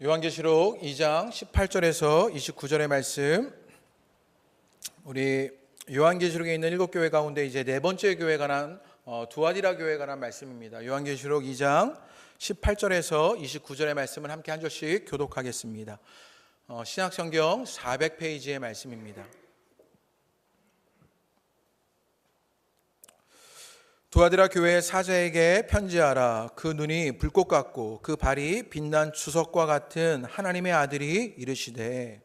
요한계시록 2장 18절에서 29절의 말씀, 우리 요한계시록에 있는 7교회 가운데 이제 네 번째 교회에 관한 두아디라 교회에 관한 말씀입니다. 요한계시록 2장 18절에서 29절의 말씀을 함께 한 절씩 교독하겠습니다. 신약성경 400페이지의 말씀입니다. 두아디라 교회의 사자에게 편지하라. 그 눈이 불꽃 같고 그 발이 빛난 주석과 같은 하나님의 아들이 이르시되,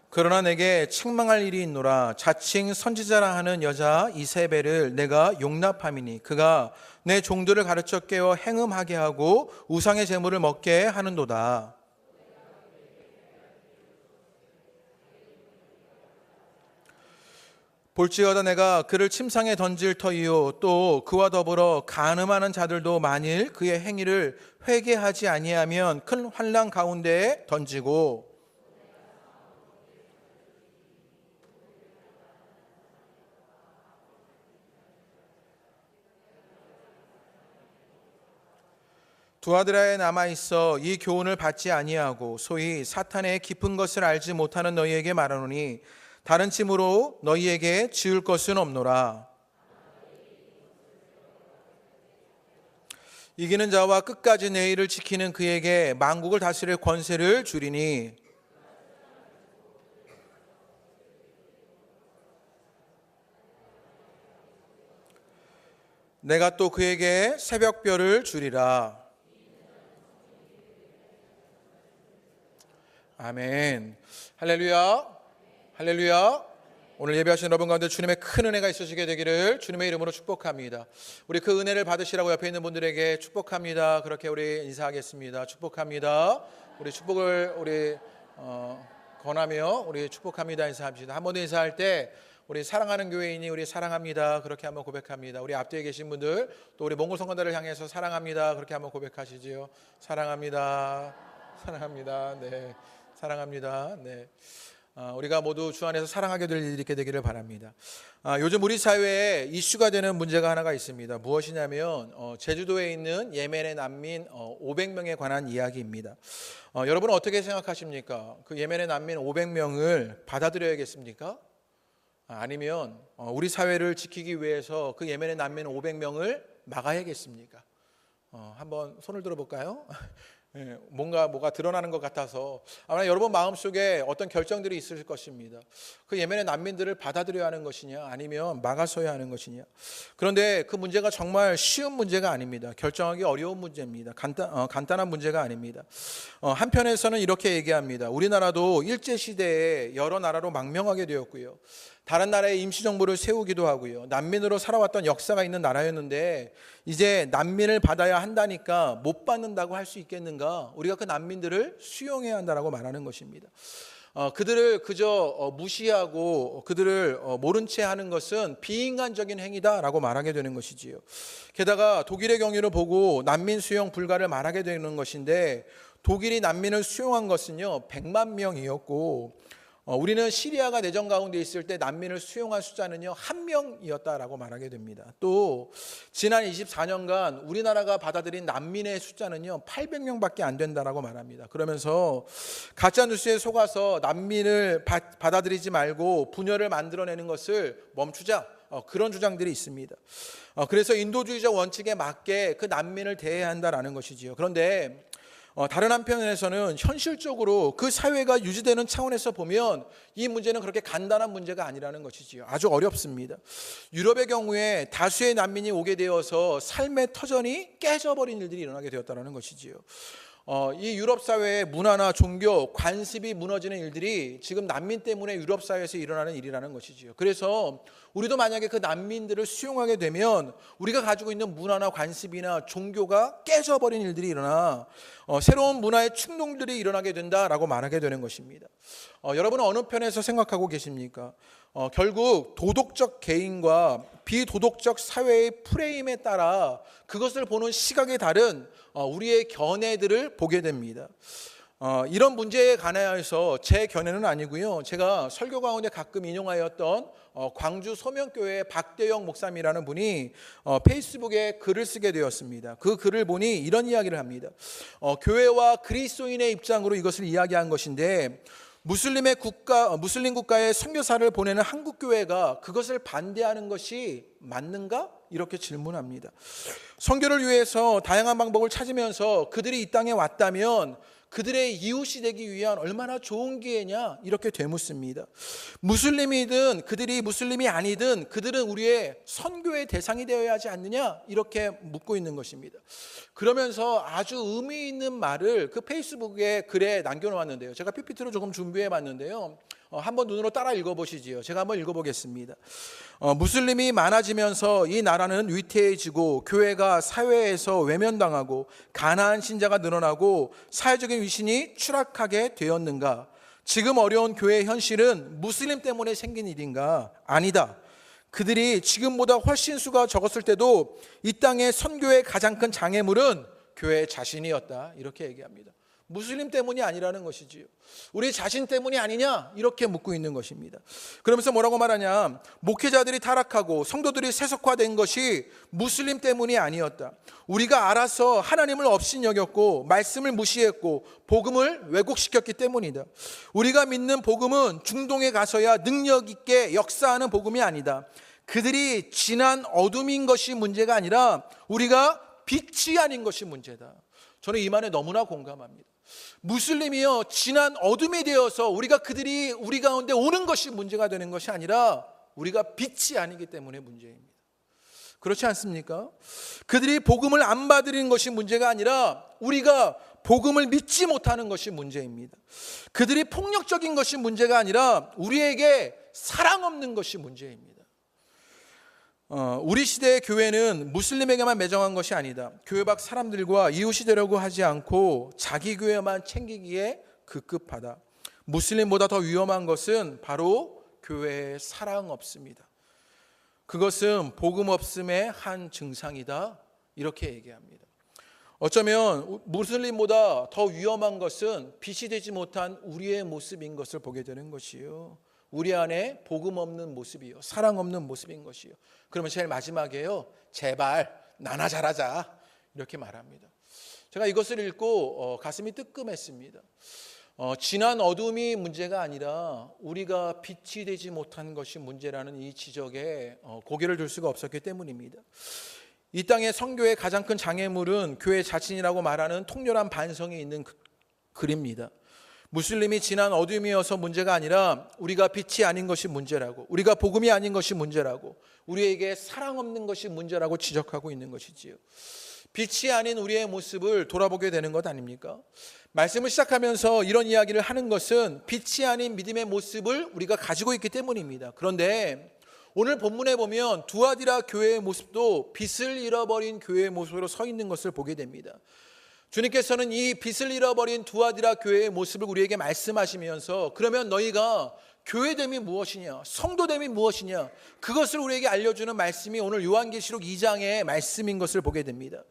그러나 내게 책망할 일이 있노라. 자칭 선지자라 하는 여자 이세벨을 내가 용납함이니 그가 내 종들을 가르쳐 깨어 행음하게 하고 우상의 제물을 먹게 하는도다. 볼지어다 내가 그를 침상에 던질 터이요 또 그와 더불어 간음하는 자들도 만일 그의 행위를 회개하지 아니하면 큰 환난 가운데에 던지고, 두아디라에 남아있어 이 교훈을 받지 아니하고 소위 사탄의 깊은 것을 알지 못하는 너희에게 말하노니 다른 침으로 너희에게 지을 것은 없노라. 이기는 자와 끝까지 내 일을 지키는 그에게 만국을 다스릴 권세를 주리니 내가 또 그에게 새벽별을 주리라. 아멘. 할렐루야. 할렐루야. 오늘 예배하신 여러분 가운데 주님의 큰 은혜가 있으시게 되기를 주님의 이름으로 축복합니다. 우리 그 은혜를 받으시라고 옆에 있는 분들에게 축복합니다. 그렇게 우리 인사하겠습니다. 축복합니다. 우리 축복을 권하며 우리 축복합니다 인사합시다. 한 번 더 인사할 때 우리 사랑하는 교회인이 우리 사랑합니다 그렇게 한번 고백합니다. 우리 앞뒤에 계신 분들 또 우리 몽골 성도들을 향해서 사랑합니다 그렇게 한번 고백하시지요. 사랑합니다. 사랑합니다. 네. 사랑합니다. 네. 우리가 모두 주 안에서 사랑하게 될 일이 있게 되기를 바랍니다. 요즘 우리 사회에 이슈가 되는 문제가 하나가 있습니다. 무엇이냐면 제주도에 있는 예멘의 난민 500명에 관한 이야기입니다. 여러분은 어떻게 생각하십니까? 그 예멘의 난민 500명을 받아들여야겠습니까? 아니면 우리 사회를 지키기 위해서 그 예멘의 난민 500명을 막아야겠습니까? 한번 손을 들어볼까요? 뭐가 드러나는 것 같아서 아마 여러분 마음속에 어떤 결정들이 있을 것입니다. 그 예멘의 난민들을 받아들여야 하는 것이냐 아니면 막아서야 하는 것이냐. 그런데 그 문제가 정말 쉬운 문제가 아닙니다. 결정하기 어려운 문제입니다. 간단한 문제가 아닙니다. 한편에서는 이렇게 얘기합니다. 우리나라도 일제시대에 여러 나라로 망명하게 되었고요, 다른 나라에 임시정부를 세우기도 하고요, 난민으로 살아왔던 역사가 있는 나라였는데 이제 난민을 받아야 한다니까 못 받는다고 할 수 있겠는가? 우리가 그 난민들을 수용해야 한다라고 말하는 것입니다. 그들을 그저 무시하고 그들을 모른 채 하는 것은 비인간적인 행위다라고 말하게 되는 것이지요. 게다가 독일의 경우를 보고 난민 수용 불가를 말하게 되는 것인데, 독일이 난민을 수용한 것은요 100만 명이었고 우리는 시리아가 내전 가운데 있을 때 난민을 수용한 숫자는요 1명이었다라고 말하게 됩니다. 또 지난 24년간 우리나라가 받아들인 난민의 숫자는요 800명밖에 안 된다라고 말합니다. 그러면서 가짜 뉴스에 속아서 난민을 받아들이지 말고 분열을 만들어내는 것을 멈추자, 그런 주장들이 있습니다. 그래서 인도주의적 원칙에 맞게 그 난민을 대해야 한다라는 것이지요. 그런데 다른 한편에서는 현실적으로 그 사회가 유지되는 차원에서 보면 이 문제는 그렇게 간단한 문제가 아니라는 것이지요. 아주 어렵습니다. 유럽의 경우에 다수의 난민이 오게 되어서 삶의 터전이 깨져버린 일들이 일어나게 되었다는 것이지요. 이 유럽 사회의 문화나 종교, 관습이 무너지는 일들이 지금 난민 때문에 유럽 사회에서 일어나는 일이라는 것이지요. 그래서 우리도 만약에 그 난민들을 수용하게 되면 우리가 가지고 있는 문화나 관습이나 종교가 깨져버린 일들이 일어나 새로운 문화의 충동들이 일어나게 된다라고 말하게 되는 것입니다. 여러분은 어느 편에서 생각하고 계십니까? 결국 도덕적 개인과 비도덕적 사회의 프레임에 따라 그것을 보는 시각이 다른 우리의 견해들을 보게 됩니다. 이런 문제에 관하여서 제 견해는 아니고요. 제가 설교 가운데 가끔 인용하였던 광주 소명교회 박대영 목사님이라는 분이 페이스북에 글을 쓰게 되었습니다. 그 글을 보니 이런 이야기를 합니다. 교회와 그리스도인의 입장으로 이것을 이야기한 것인데, 무슬림 국가에 선교사를 보내는 한국 교회가 그것을 반대하는 것이 맞는가? 이렇게 질문합니다. 선교를 위해서 다양한 방법을 찾으면서 그들이 이 땅에 왔다면 그들의 이웃이 되기 위한 얼마나 좋은 기회냐, 이렇게 되묻습니다. 무슬림이든 그들이 무슬림이 아니든 그들은 우리의 선교의 대상이 되어야 하지 않느냐, 이렇게 묻고 있는 것입니다. 그러면서 아주 의미 있는 말을 그 페이스북에 글에 남겨놓았는데요. 제가 PPT로 조금 준비해 봤는데요. 한번 눈으로 따라 읽어보시지요. 제가 한번 읽어보겠습니다. 무슬림이 많아지면서 이 나라는 위태해지고 교회가 사회에서 외면당하고 가난한 신자가 늘어나고 사회적인 위신이 추락하게 되었는가? 지금 어려운 교회의 현실은 무슬림 때문에 생긴 일인가? 아니다. 그들이 지금보다 훨씬 수가 적었을 때도 이 땅의 선교의 가장 큰 장애물은 교회 자신이었다, 이렇게 얘기합니다. 무슬림 때문이 아니라는 것이지요. 우리 자신 때문이 아니냐, 이렇게 묻고 있는 것입니다. 그러면서 뭐라고 말하냐? 목회자들이 타락하고 성도들이 세속화된 것이 무슬림 때문이 아니었다. 우리가 알아서 하나님을 업신여겼고 말씀을 무시했고 복음을 왜곡시켰기 때문이다. 우리가 믿는 복음은 중동에 가서야 능력 있게 역사하는 복음이 아니다. 그들이 진한 어둠인 것이 문제가 아니라 우리가 빛이 아닌 것이 문제다. 저는 이 말에 너무나 공감합니다. 무슬림이요, 진한 어둠이 되어서 그들이 우리 가운데 오는 것이 문제가 되는 것이 아니라 우리가 빛이 아니기 때문에 문제입니다. 그렇지 않습니까? 그들이 복음을 안 받는 것이 문제가 아니라 우리가 복음을 믿지 못하는 것이 문제입니다. 그들이 폭력적인 것이 문제가 아니라 우리에게 사랑 없는 것이 문제입니다. 우리 시대의 교회는 무슬림에게만 매정한 것이 아니다. 교회 밖 사람들과 이웃이 되려고 하지 않고 자기 교회만 챙기기에 급급하다. 무슬림보다 더 위험한 것은 바로 교회에 사랑 없습니다. 그것은 복음 없음의 한 증상이다, 이렇게 얘기합니다. 어쩌면 무슬림보다 더 위험한 것은 빛이 되지 못한 우리의 모습인 것을 보게 되는 것이요, 우리 안에 복음 없는 모습이요, 사랑 없는 모습인 것이요. 그러면 제일 마지막에요, 제발 나나 잘하자, 이렇게 말합니다. 제가 이것을 읽고 가슴이 뜨끔했습니다. 진한 어둠이 문제가 아니라 우리가 빛이 되지 못한 것이 문제라는 이 지적에 고개를 들 수가 없었기 때문입니다. 이 땅의 선교의 가장 큰 장애물은 교회 자신이라고 말하는 통렬한 반성이 있는 글입니다. 무슬림이 진한 어둠이어서 문제가 아니라 우리가 빛이 아닌 것이 문제라고, 우리가 복음이 아닌 것이 문제라고, 우리에게 사랑 없는 것이 문제라고 지적하고 있는 것이지요. 빛이 아닌 우리의 모습을 돌아보게 되는 것 아닙니까? 말씀을 시작하면서 이런 이야기를 하는 것은 빛이 아닌 믿음의 모습을 우리가 가지고 있기 때문입니다. 그런데 오늘 본문에 보면 두아디라 교회의 모습도 빛을 잃어버린 교회의 모습으로 서 있는 것을 보게 됩니다. 주님께서는 이 빛을 잃어버린 두아디라 교회의 모습을 우리에게 말씀하시면서, 그러면 너희가 교회됨이 무엇이냐, 성도됨이 무엇이냐, 그것을 우리에게 알려주는 말씀이 오늘 요한계시록 2장의 말씀인 것을 보게 됩니다.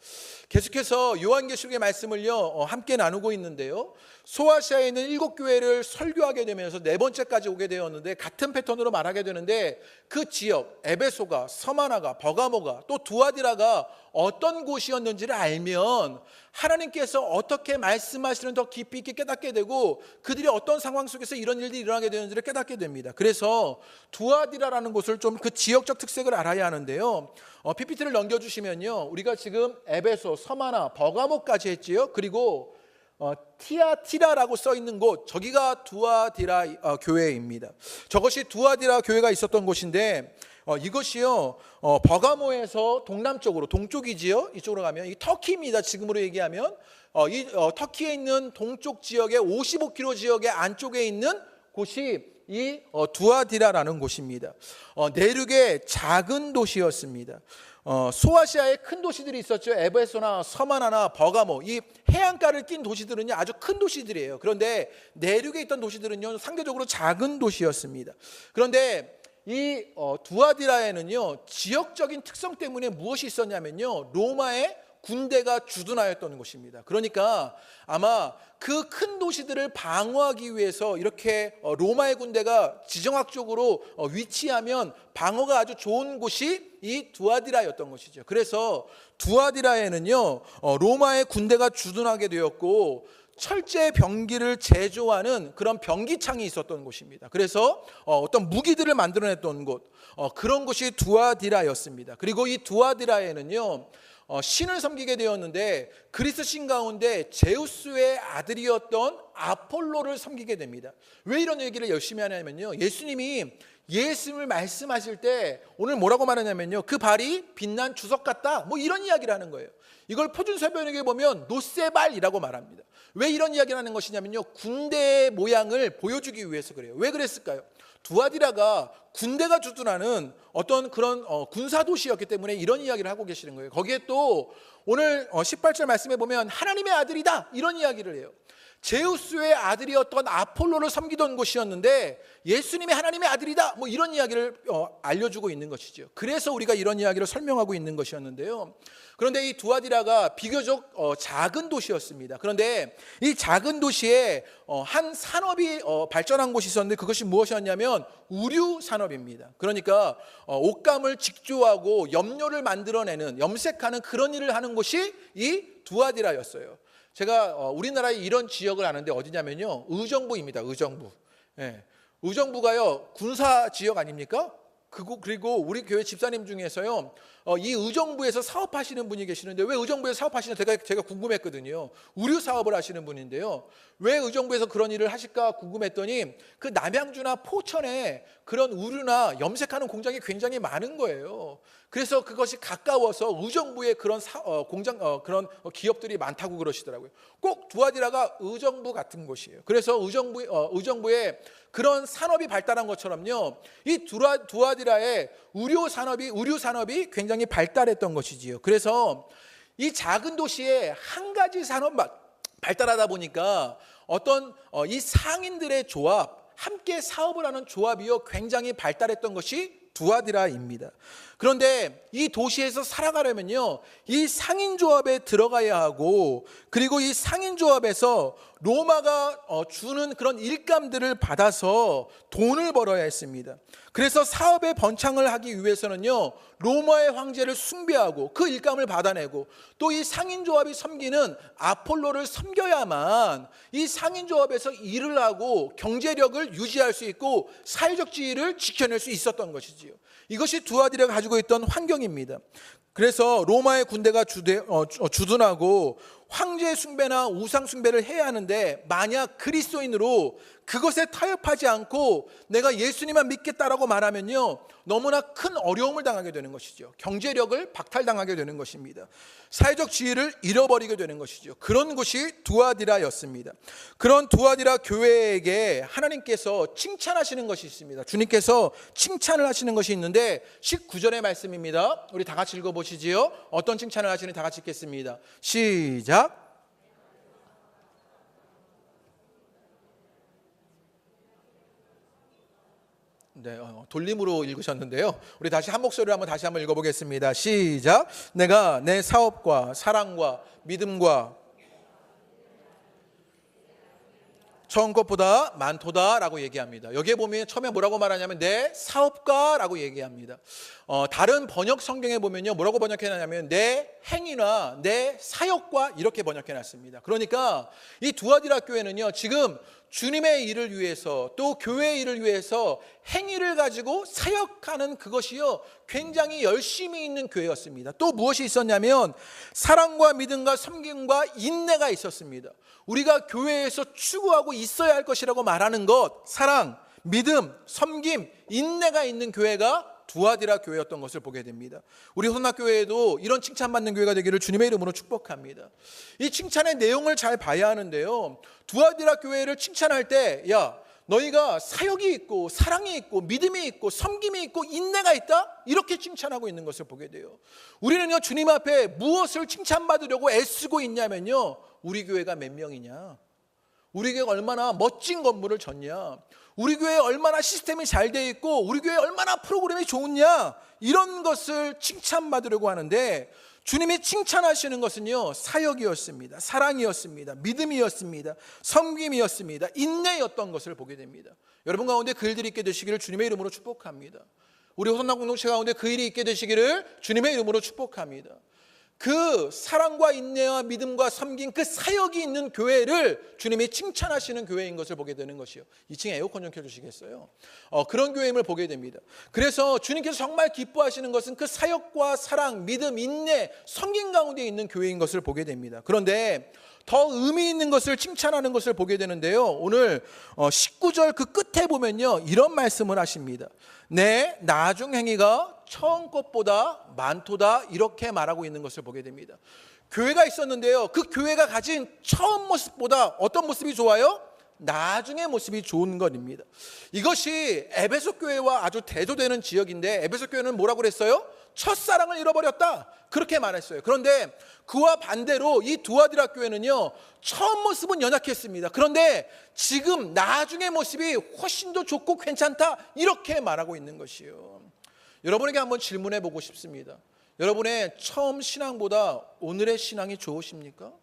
계속해서 요한계시록의 말씀을요 함께 나누고 있는데요, 소아시아에 있는 7교회를 설교하게 되면서 4번째까지 오게 되었는데, 같은 패턴으로 말하게 되는데 그 지역 에베소가, 서마나가, 버가모가, 또 두아디라가 어떤 곳이었는지를 알면 하나님께서 어떻게 말씀하시는 더 깊이 있게 깨닫게 되고 그들이 어떤 상황 속에서 이런 일들이 일어나게 되는지를 깨닫게 됩니다. 그래서 두아디라라는 곳을 좀 그 지역적 특색을 알아야 하는데요, PPT를 넘겨주시면요, 우리가 지금 에베소, 서마나, 버가모까지 했지요. 그리고 티아티라라고 써 있는 곳, 저기가 두아디라 교회입니다. 저것이 두아디라 교회가 있었던 곳인데 이것이요 버가모에서 동남쪽으로, 동쪽이지요, 이쪽으로 가면 이 터키입니다. 지금으로 얘기하면 이 터키에 있는 동쪽 지역의 55km 지역의 안쪽에 있는 곳이 이 두아디라라는 곳입니다. 내륙의 작은 도시였습니다. 소아시아에 큰 도시들이 있었죠. 에베소나 서마나나 버가모, 이 해안가를 낀 도시들은요 아주 큰 도시들이에요. 그런데 내륙에 있던 도시들은요 상대적으로 작은 도시였습니다. 그런데 이 두아디라에는요 지역적인 특성 때문에 무엇이 있었냐면요, 로마의 군대가 주둔하였던 곳입니다. 그러니까 아마 그 큰 도시들을 방어하기 위해서 이렇게 로마의 군대가 지정학적으로 위치하면 방어가 아주 좋은 곳이 이 두아디라였던 것이죠. 그래서 두아디라에는요, 로마의 군대가 주둔하게 되었고 철제 병기를 제조하는 그런 병기창이 있었던 곳입니다. 그래서 어떤 무기들을 만들어냈던 곳, 그런 곳이 두아디라였습니다. 그리고 이 두아디라에는요, 신을 섬기게 되었는데 그리스 신 가운데 제우스의 아들이었던 아폴로를 섬기게 됩니다. 왜 이런 얘기를 열심히 하냐면요, 예수님이 예수님을 말씀하실 때 오늘 뭐라고 말하냐면요, 그 발이 빛난 주석 같다, 뭐 이런 이야기를 하는 거예요. 이걸 표준설명에 보면 노세발이라고 말합니다. 왜 이런 이야기를 하는 것이냐면요, 군대의 모양을 보여주기 위해서 그래요. 왜 그랬을까요? 두아디라가 군대가 주둔하는 어떤 그런 군사 도시였기 때문에 이런 이야기를 하고 계시는 거예요. 거기에 또 오늘 18절 말씀에 보면 하나님의 아들이다, 이런 이야기를 해요. 제우스의 아들이었던 아폴로를 섬기던 곳이었는데 예수님이 하나님의 아들이다, 뭐 이런 이야기를 알려주고 있는 것이죠. 그래서 우리가 이런 이야기를 설명하고 있는 것이었는데요. 그런데 이 두아디라가 비교적 작은 도시였습니다. 그런데 이 작은 도시에 한 산업이 발전한 곳이 있었는데 그것이 무엇이었냐면 의류 산업입니다. 그러니까 옷감을 직조하고 염료를 만들어내는, 염색하는 그런 일을 하는 곳이 이 두아디라였어요. 제가 우리나라에 이런 지역을 아는데 어디냐면요, 의정부입니다. 의정부. 예. 의정부가요 군사 지역 아닙니까? 그리고 우리 교회 집사님 중에서요, 이 의정부에서 사업하시는 분이 계시는데 왜 의정부에서 사업하시는지 제가 궁금했거든요. 의류 사업을 하시는 분인데요, 왜 의정부에서 그런 일을 하실까 궁금했더니 그 남양주나 포천에 그런 의류나 염색하는 공장이 굉장히 많은 거예요. 그래서 그것이 가까워서 의정부에 그런 그런 기업들이 많다고 그러시더라고요. 꼭 두아디라가 의정부 같은 곳이에요. 그래서 의정부에 그런 산업이 발달한 것처럼요, 이 두아디라의 의류 산업이 굉장히 발달했던 것이지요. 그래서 이 작은 도시에 한 가지 산업만 발달하다 보니까 어떤 이 상인들의 조합, 함께 사업을 하는 조합이요 굉장히 발달했던 것이 두아디라입니다. 그런데 이 도시에서 살아가려면요, 이 상인조합에 들어가야 하고, 그리고 이 상인조합에서 로마가 주는 그런 일감들을 받아서 돈을 벌어야 했습니다. 그래서 사업의 번창을 하기 위해서는요, 로마의 황제를 숭배하고 그 일감을 받아내고 또 이 상인조합이 섬기는 아폴로를 섬겨야만 이 상인조합에서 일을 하고 경제력을 유지할 수 있고 사회적 지위를 지켜낼 수 있었던 것이지요. 이것이 두아디라가 가지고 있던 환경입니다. 그래서 로마의 군대가 주둔하고 황제 숭배나 우상 숭배를 해야 하는데 만약 그리스도인으로 그것에 타협하지 않고 내가 예수님만 믿겠다라고 말하면요, 너무나 큰 어려움을 당하게 되는 것이죠. 경제력을 박탈당하게 되는 것입니다. 사회적 지위를 잃어버리게 되는 것이죠. 그런 곳이 두아디라였습니다. 그런 두아디라 교회에게 하나님께서 칭찬하시는 것이 있습니다. 주님께서 칭찬을 하시는 것이 있는데 19절의 말씀입니다. 우리 다 같이 읽어보시지요. 어떤 칭찬을 하시는지 다 같이 읽겠습니다. 시작. 네, 돌림으로 읽으셨는데요. 우리 다시 한 목소리로 다시 한번 읽어보겠습니다. 시작. 내가 내 사업과 사랑과 믿음과 처음 것보다 많도다라고 얘기합니다. 여기에 보면 처음에 뭐라고 말하냐면 내 사업가라고 얘기합니다. 다른 번역 성경에 보면요, 뭐라고 번역해놨냐면 내 행위나 내 사역과 이렇게 번역해놨습니다. 그러니까 이 두아디라 교회는요, 지금 주님의 일을 위해서 또 교회의 일을 위해서 행위를 가지고 사역하는 그것이요 굉장히 열심히 있는 교회였습니다. 또 무엇이 있었냐면 사랑과 믿음과 섬김과 인내가 있었습니다. 우리가 교회에서 추구하고 있어야 할 것이라고 말하는 것, 사랑, 믿음, 섬김, 인내가 있는 교회가 두아디라 교회였던 것을 보게 됩니다. 우리 혼합교회에도 이런 칭찬받는 교회가 되기를 주님의 이름으로 축복합니다. 이 칭찬의 내용을 잘 봐야 하는데요, 두아디라 교회를 칭찬할 때 야, 너희가 사역이 있고 사랑이 있고 믿음이 있고 섬김이 있고 인내가 있다, 이렇게 칭찬하고 있는 것을 보게 돼요. 우리는요, 주님 앞에 무엇을 칭찬받으려고 애쓰고 있냐면요, 우리 교회가 몇 명이냐, 우리 교회가 얼마나 멋진 건물을 졌냐, 우리 교회 얼마나 시스템이 잘 돼 있고 우리 교회 얼마나 프로그램이 좋으냐, 이런 것을 칭찬받으려고 하는데, 주님이 칭찬하시는 것은요, 사역이었습니다. 사랑이었습니다. 믿음이었습니다. 섬김이었습니다. 인내였던 것을 보게 됩니다. 여러분 가운데 그 일들이 있게 되시기를 주님의 이름으로 축복합니다. 우리 호선당 공동체 가운데 그 일이 있게 되시기를 주님의 이름으로 축복합니다. 그 사랑과 인내와 믿음과 섬김, 그 사역이 있는 교회를 주님이 칭찬하시는 교회인 것을 보게 되는 것이요. 2층에 에어컨 좀 켜주시겠어요? 그런 교회임을 보게 됩니다. 그래서 주님께서 정말 기뻐하시는 것은 그 사역과 사랑, 믿음, 인내, 섬김 가운데 있는 교회인 것을 보게 됩니다. 그런데 더 의미 있는 것을 칭찬하는 것을 보게 되는데요, 오늘 19절 그 끝에 보면요, 이런 말씀을 하십니다. 내 나중 행위가 처음 것보다 많도다, 이렇게 말하고 있는 것을 보게 됩니다. 교회가 있었는데요, 그 교회가 가진 처음 모습보다 어떤 모습이 좋아요? 나중의 모습이 좋은 것입니다. 이것이 에베소 교회와 아주 대조되는 지역인데, 에베소 교회는 뭐라고 그랬어요? 첫사랑을 잃어버렸다, 그렇게 말했어요. 그런데 그와 반대로 이 두아디라 교회는요, 처음 모습은 연약했습니다. 그런데 지금 나중의 모습이 훨씬 더 좋고 괜찮다, 이렇게 말하고 있는 것이요. 여러분에게 한번 질문해 보고 싶습니다. 여러분의 처음 신앙보다 오늘의 신앙이 좋으십니까?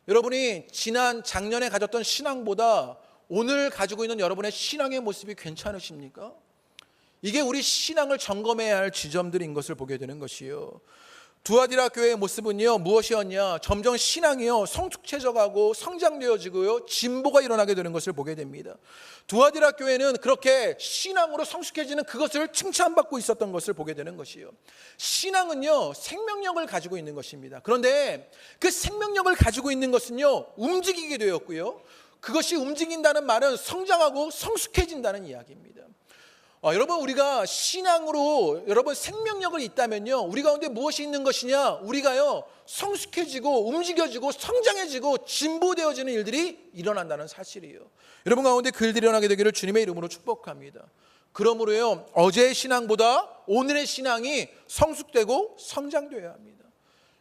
여러분이 작년에 가졌던 신앙보다 오늘 가지고 있는 여러분의 신앙의 모습이 괜찮으십니까? 이게 우리 신앙을 점검해야 할 지점들인 것을 보게 되는 것이요. 두아디라 교회의 모습은요, 무엇이었냐? 점점 신앙이요, 성숙해져가고 성장되어지고요, 진보가 일어나게 되는 것을 보게 됩니다. 두아디라 교회는 그렇게 신앙으로 성숙해지는 그것을 칭찬받고 있었던 것을 보게 되는 것이요. 신앙은요, 생명력을 가지고 있는 것입니다. 그런데 그 생명력을 가지고 있는 것은요, 움직이게 되었고요, 그것이 움직인다는 말은 성장하고 성숙해진다는 이야기입니다. 여러분, 우리가 신앙으로 여러분 생명력을 있다면요, 우리 가운데 무엇이 있는 것이냐? 우리가요, 성숙해지고 움직여지고 성장해지고 진보되어지는 일들이 일어난다는 사실이에요. 여러분 가운데 그 일들이 일어나게 되기를 주님의 이름으로 축복합니다. 그러므로요, 어제의 신앙보다 오늘의 신앙이 성숙되고 성장되어야 합니다.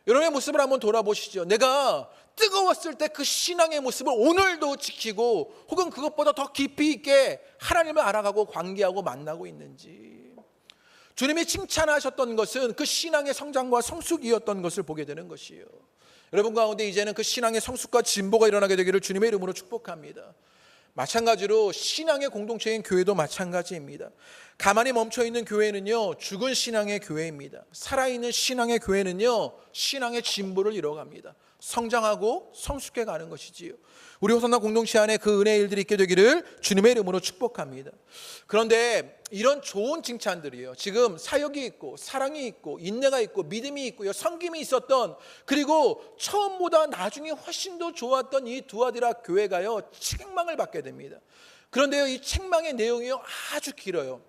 여러분의 모습을 한번 돌아보시죠. 내가 뜨거웠을 때 그 신앙의 모습을 오늘도 지키고 혹은 그것보다 더 깊이 있게 하나님을 알아가고 관계하고 만나고 있는지, 주님이 칭찬하셨던 것은 그 신앙의 성장과 성숙이었던 것을 보게 되는 것이에요. 여러분 가운데 이제는 그 신앙의 성숙과 진보가 일어나게 되기를 주님의 이름으로 축복합니다. 마찬가지로 신앙의 공동체인 교회도 마찬가지입니다. 가만히 멈춰있는 교회는요, 죽은 신앙의 교회입니다. 살아있는 신앙의 교회는요, 신앙의 진보를 이뤄갑니다. 성장하고 성숙해 가는 것이지요. 우리 호선당 공동체 안에 그 은혜의 일들이 있게 되기를 주님의 이름으로 축복합니다. 그런데 이런 좋은 칭찬들이요, 지금 사역이 있고 사랑이 있고 인내가 있고 믿음이 있고요, 섬김이 있었던, 그리고 처음보다 나중에 훨씬 더 좋았던 이 두아디라 교회가요, 책망을 받게 됩니다. 그런데요, 이 책망의 내용이요, 아주 길어요.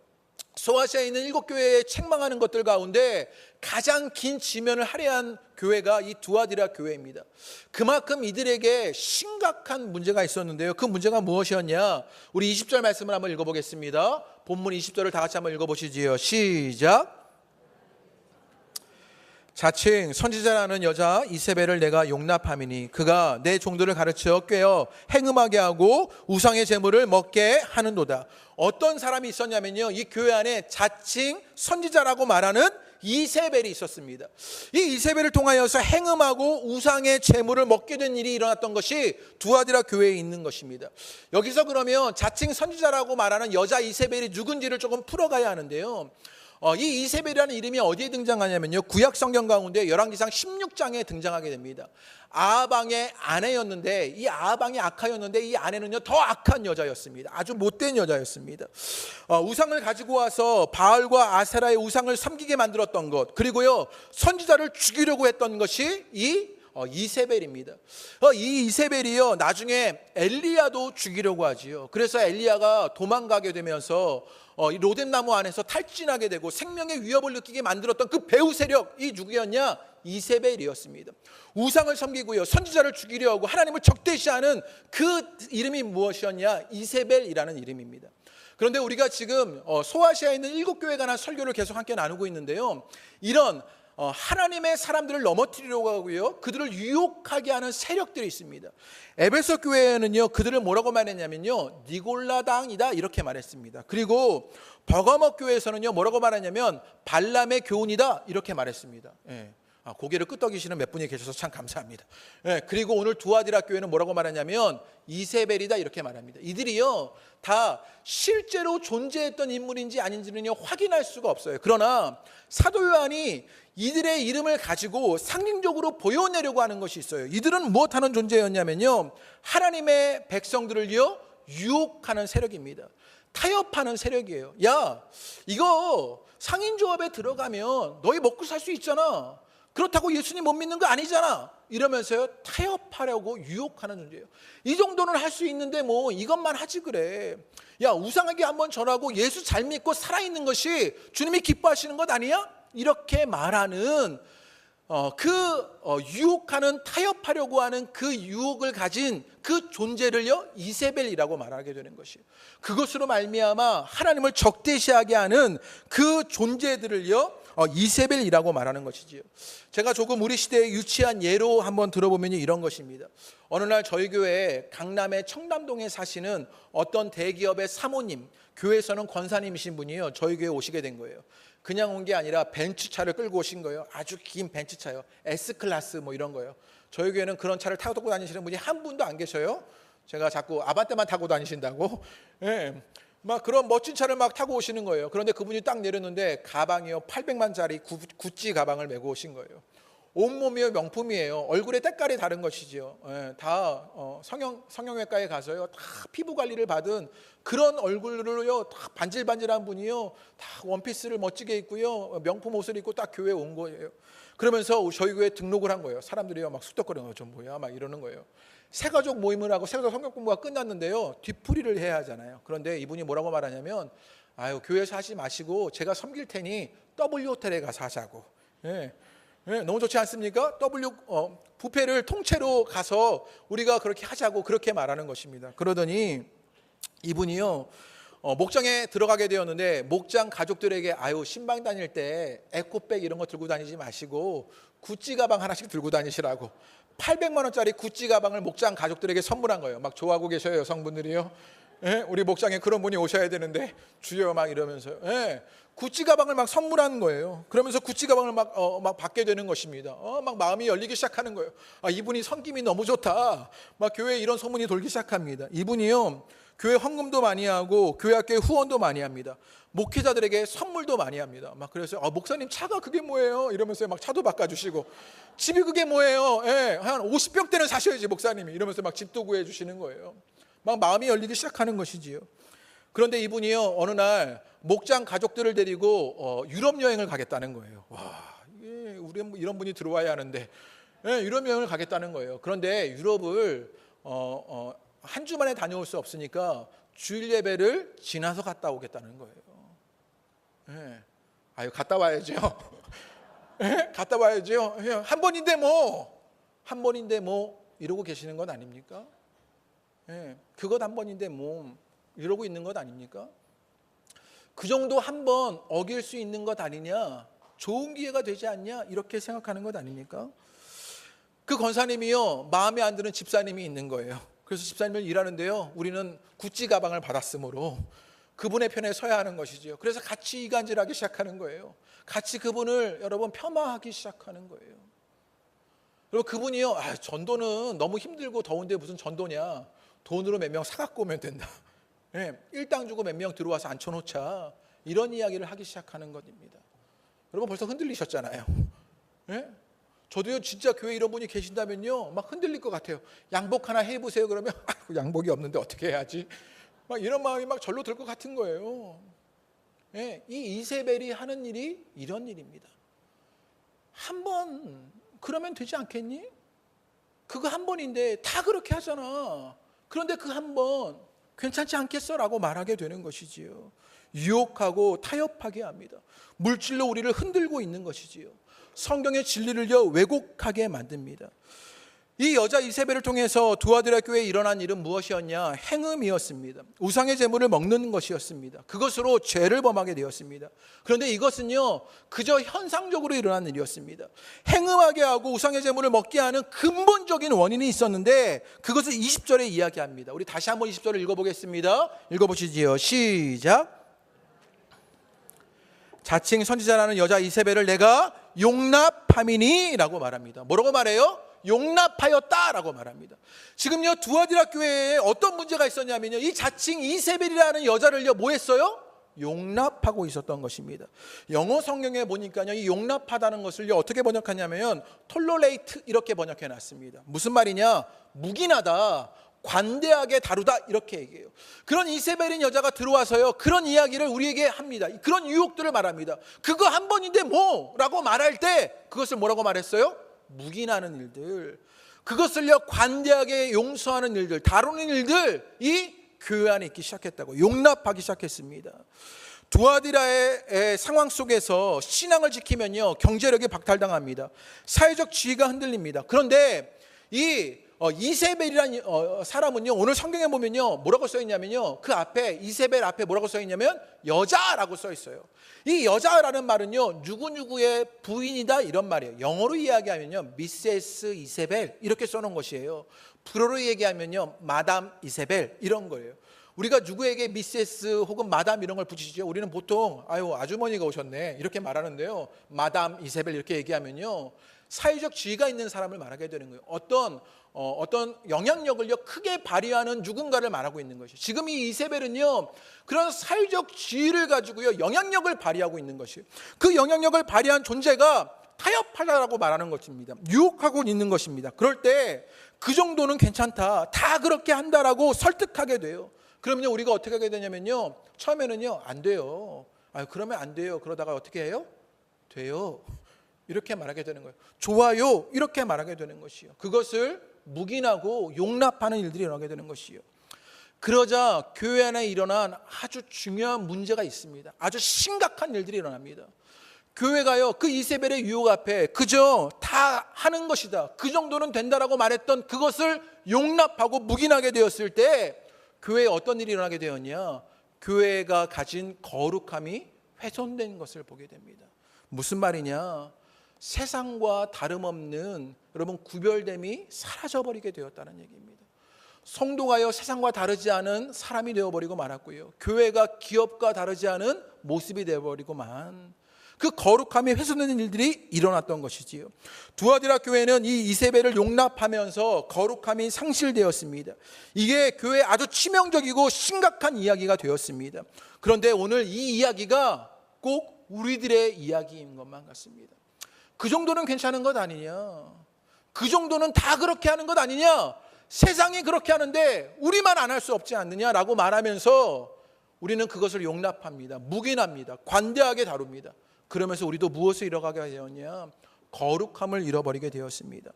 소아시아에 있는 7교회에 책망하는 것들 가운데 가장 긴 지면을 할애한 교회가 이 두아디라 교회입니다. 그만큼 이들에게 심각한 문제가 있었는데요, 그 문제가 무엇이었냐? 우리 20절 말씀을 한번 읽어보겠습니다. 본문 20절을 다 같이 한번 읽어보시지요. 시작. 자칭 선지자라는 여자 이세벨을 내가 용납함이니 그가 내 종들을 가르쳐 꿰어 행음하게 하고 우상의 제물을 먹게 하는도다. 어떤 사람이 있었냐면요, 이 교회 안에 자칭 선지자라고 말하는 이세벨이 있었습니다. 이 이세벨을 통하여서 행음하고 우상의 제물을 먹게 된 일이 일어났던 것이 두아디라 교회에 있는 것입니다. 여기서 그러면 자칭 선지자라고 말하는 여자 이세벨이 누군지를 조금 풀어가야 하는데요, 이 이세벨이라는 이름이 어디에 등장하냐면요, 구약 성경 가운데 열왕기상 16장에 등장하게 됩니다. 아하방의 아내였는데, 이 아하방이 악하였는데 이 아내는요, 더 악한 여자였습니다. 아주 못된 여자였습니다. 우상을 가지고 와서 바알과 아세라의 우상을 섬기게 만들었던 것, 그리고요, 선지자를 죽이려고 했던 것이 이 이세벨입니다. 이 이세벨이요, 나중에 엘리야도 죽이려고 하지요. 그래서 엘리야가 도망가게 되면서 이 로뎀나무 안에서 탈진하게 되고 생명의 위협을 느끼게 만들었던 그 배후 세력이 누구였냐? 이세벨이었습니다. 우상을 섬기고요, 선지자를 죽이려 하고 하나님을 적대시하는 그 이름이 무엇이었냐? 이세벨이라는 이름입니다. 그런데 우리가 지금 소아시아에 있는 7교회에 관한 설교를 계속 함께 나누고 있는데요, 이런 하나님의 사람들을 넘어뜨리려고 하고요, 그들을 유혹하게 하는 세력들이 있습니다. 에베소 교회는요, 그들을 뭐라고 말했냐면요, 니골라당이다 이렇게 말했습니다. 그리고 버가모 교회에서는요, 뭐라고 말하냐면 발람의 교훈이다 이렇게 말했습니다. 고개를 끄덕이시는 몇 분이 계셔서 참 감사합니다. 그리고 오늘 두아디라 교회는 뭐라고 말하냐면 이세벨이다 이렇게 말합니다. 이들이요 다 실제로 존재했던 인물인지 아닌지는요 확인할 수가 없어요. 그러나 사도 요한이 이들의 이름을 가지고 상징적으로 보여내려고 하는 것이 있어요. 이들은 무엇하는 존재였냐면요, 하나님의 백성들을요 유혹하는 세력입니다. 타협하는 세력이에요. 야, 이거 상인조합에 들어가면 너희 먹고 살 수 있잖아. 그렇다고 예수님 못 믿는 거 아니잖아. 이러면서요 타협하려고 유혹하는 존재예요. 이 정도는 할 수 있는데 뭐 이것만 하지 그래. 야, 우상에게 한번 절하고 예수 잘 믿고 살아있는 것이 주님이 기뻐하시는 것 아니야? 이렇게 말하는 유혹하는, 타협하려고 하는 그 유혹을 가진 그 존재를요 이세벨이라고 말하게 되는 것이에요. 그것으로 말미암아 하나님을 적대시하게 하는 그 존재들을요 이세벨이라고 말하는 것이지요. 제가 조금 우리 시대에 유치한 예로 한번 들어보면 이런 것입니다. 어느 날 저희 교회에 강남의 청담동에 사시는 어떤 대기업의 사모님, 교회에서는 권사님이신 분이요 저희 교회에 오시게 된 거예요. 그냥 온 게 아니라 벤츠차를 끌고 오신 거예요. 아주 긴 벤츠차요. S클래스 뭐 이런 거예요. 저희 교회는 그런 차를 타고 다니시는 분이 한 분도 안 계셔요. 제가 자꾸 아반떼만 타고 다니신다고. 막 그런 멋진 차를 막 타고 오시는 거예요. 그런데 그분이 딱 내렸는데 가방이요 800만짜리 구찌 가방을 메고 오신 거예요. 온몸이요 명품이에요. 얼굴에 때깔이 다른 것이지요. 다 성형외과에 가서요 다 피부 관리를 받은 그런 얼굴로요 다 반질반질한 분이요 다 원피스를 멋지게 입고요 명품 옷을 입고 딱 교회에 온 거예요. 그러면서 저희 교회에 등록을 한 거예요. 사람들이요 막 쑥덕거리는 거죠. 뭐야 막 이러는 거예요. 새가족 모임을 하고 새가족 성경 공부가 끝났는데요 뒤풀이를 해야 하잖아요. 그런데 이분이 뭐라고 말하냐면, 아유 교회에서 하지 마시고 제가 섬길 테니 W 호텔에 가서 하자고. 너무 좋지 않습니까? 뷔페를 통째로 가서 우리가 그렇게 하자고 그렇게 말하는 것입니다. 그러더니 이분이요 목장에 들어가게 되었는데 목장 가족들에게 아유 신방 다닐 때 에코백 이런 거 들고 다니지 마시고 구찌 가방 하나씩 들고 다니시라고 800만 원짜리 구찌 가방을 목장 가족들에게 선물한 거예요. 막 좋아하고 계셔요 여성분들이요. 우리 목장에 그런 분이 오셔야 되는데 주여 막 이러면서요. 구찌 가방을 막 선물한 거예요. 그러면서 구찌 가방을 막 받게 되는 것입니다. 막 마음이 열리기 시작하는 거예요. 아, 이분이 섬김이 너무 좋다. 막 교회에 이런 소문이 돌기 시작합니다. 이분이요 교회 헌금도 많이 하고 교회 학교에 후원도 많이 합니다. 목회자들에게 선물도 많이 합니다. 막 그래서 목사님 차가 그게 뭐예요? 이러면서 막 차도 바꿔주시고 집이 그게 뭐예요? 한 50평대는 사셔야지 목사님이 이러면서 막 집도 구해주시는 거예요. 막 마음이 열리기 시작하는 것이지요. 그런데 이분이요 어느 날 목장 가족들을 데리고 유럽 여행을 가겠다는 거예요. 와, 우리 이런 분이 들어와야 하는데 유럽 여행을 가겠다는 거예요. 그런데 유럽을 한 주만에 다녀올 수 없으니까 주일 예배를 지나서 갔다 오겠다는 거예요. 아유 갔다 와야죠. 갔다 와야죠. 한 번인데 뭐 이러고 계시는 것 아닙니까? 그것 한 번인데 뭐 이러고 있는 것 아닙니까? 그 정도 한 번 어길 수 있는 것 아니냐, 좋은 기회가 되지 않냐 이렇게 생각하는 것 아닙니까? 그 권사님이요 마음에 안 드는 집사님이 있는 거예요. 그래서 집사님을 일하는데요 우리는 구찌 가방을 받았으므로 그분의 편에 서야 하는 것이죠. 그래서 같이 이간질하기 시작하는 거예요. 같이 그분을 여러분 폄하하기 시작하는 거예요. 그리고 그분이요 전도는 너무 힘들고 더운데 무슨 전도냐, 돈으로 몇 명 사갖고 오면 된다. 일당 주고 몇 명 들어와서 앉혀놓자, 이런 이야기를 하기 시작하는 것입니다. 여러분 벌써 흔들리셨잖아요. 저도요 진짜 교회 이런 분이 계신다면요 막 흔들릴 것 같아요. 양복 하나 해보세요 그러면 양복이 없는데 어떻게 해야지, 막 이런 마음이 막 절로 들 것 같은 거예요. 이 이세벨이 하는 일이 이런 일입니다. 한 번 그러면 되지 않겠니? 그거 한 번인데 다 그렇게 하잖아. 그런데 그 한 번 괜찮지 않겠어? 라고 말하게 되는 것이지요. 유혹하고 타협하게 합니다. 물질로 우리를 흔들고 있는 것이지요. 성경의 진리를요 왜곡하게 만듭니다. 이 여자 이세벨을 통해서 두아디라 교회에 일어난 일은 무엇이었냐? 행음이었습니다. 우상의 제물을 먹는 것이었습니다. 그것으로 죄를 범하게 되었습니다. 그런데 이것은요, 그저 현상적으로 일어난 일이었습니다. 행음하게 하고 우상의 제물을 먹게 하는 근본적인 원인이 있었는데 그것을 20절에 이야기합니다. 우리 다시 한번 20절을 읽어보겠습니다. 읽어보시지요. 시작. 자칭 선지자라는 여자 이세벨을 내가 용납함이니 라고 말합니다. 뭐라고 말해요? 용납하였다라고 말합니다. 지금요, 두아디라 교회에 어떤 문제가 있었냐면요, 이 자칭 이세벨이라는 여자를요 뭐 했어요? 용납하고 있었던 것입니다. 영어 성경에 보니까요, 이 용납하다는 것을요 어떻게 번역하냐면 tolerate 이렇게 번역해 놨습니다. 무슨 말이냐? 묵인하다, 관대하게 다루다 이렇게 얘기해요. 그런 이세벨인 여자가 들어와서요 그런 이야기를 우리에게 합니다. 그런 유혹들을 말합니다. 그거 한 번인데 뭐라고 말할 때 그것을 뭐라고 말했어요? 묵인하는 일들, 그것을요 관대하게 용서하는 일들, 다루는 일들이 교회 안에 있기 시작했다고, 용납하기 시작했습니다. 두아디라의 상황 속에서 신앙을 지키면요 경제력이 박탈당합니다. 사회적 지위가 흔들립니다. 그런데 이 이세벨이라는 사람은요, 오늘 성경에 보면요 뭐라고 써 있냐면요, 그 앞에 이세벨 앞에 뭐라고 써 있냐면 여자라고 써 있어요. 이 여자라는 말은요 누구누구의 부인이다 이런 말이에요. 영어로 이야기하면요 미세스 이세벨 이렇게 써놓은 것이에요. 불어로 얘기하면요 마담 이세벨 이런 거예요. 우리가 누구에게 미세스 혹은 마담 이런 걸 붙이죠. 우리는 보통 아유 아주머니가 오셨네 이렇게 말하는데요, 마담 이세벨 이렇게 얘기하면요 사회적 지위가 있는 사람을 말하게 되는 거예요. 어떤 영향력을요 크게 발휘하는 누군가를 말하고 있는 것이죠. 지금 이 이세벨은요 그런 사회적 지위를 가지고요 영향력을 발휘하고 있는 것이에요. 그 영향력을 발휘한 존재가 타협하다라고 말하는 것입니다. 유혹하고 있는 것입니다. 그럴 때 그 정도는 괜찮다, 다 그렇게 한다라고 설득하게 돼요. 그러면요 우리가 어떻게 하게 되냐면요, 처음에는요 안 돼요. 그러면 안 돼요. 그러다가 어떻게 해요? 돼요. 이렇게 말하게 되는 거예요. 좋아요. 이렇게 말하게 되는 것이요. 그것을 묵인하고 용납하는 일들이 일어나게 되는 것이요. 그러자 교회 안에 일어난 아주 중요한 문제가 있습니다. 아주 심각한 일들이 일어납니다. 교회가요 그 이세벨의 유혹 앞에 그저 다 하는 것이다, 그 정도는 된다라고 말했던 그것을 용납하고 묵인하게 되었을 때 교회에 어떤 일이 일어나게 되었냐? 교회가 가진 거룩함이 훼손된 것을 보게 됩니다. 무슨 말이냐? 세상과 다름없는 여러분 구별됨이 사라져버리게 되었다는 얘기입니다. 성도가요 세상과 다르지 않은 사람이 되어버리고 말았고요, 교회가 기업과 다르지 않은 모습이 되어버리고만, 그 거룩함이 훼손되는 일들이 일어났던 것이지요. 두아디라 교회는 이 이세벨을 용납하면서 거룩함이 상실되었습니다. 이게 교회에 아주 치명적이고 심각한 이야기가 되었습니다. 그런데 오늘 이 이야기가 꼭 우리들의 이야기인 것만 같습니다. 그 정도는 괜찮은 것 아니냐, 그 정도는 다 그렇게 하는 것 아니냐, 세상이 그렇게 하는데 우리만 안 할 수 없지 않느냐라고 말하면서 우리는 그것을 용납합니다. 묵인합니다. 관대하게 다룹니다. 그러면서 우리도 무엇을 잃어가게 되었냐? 거룩함을 잃어버리게 되었습니다.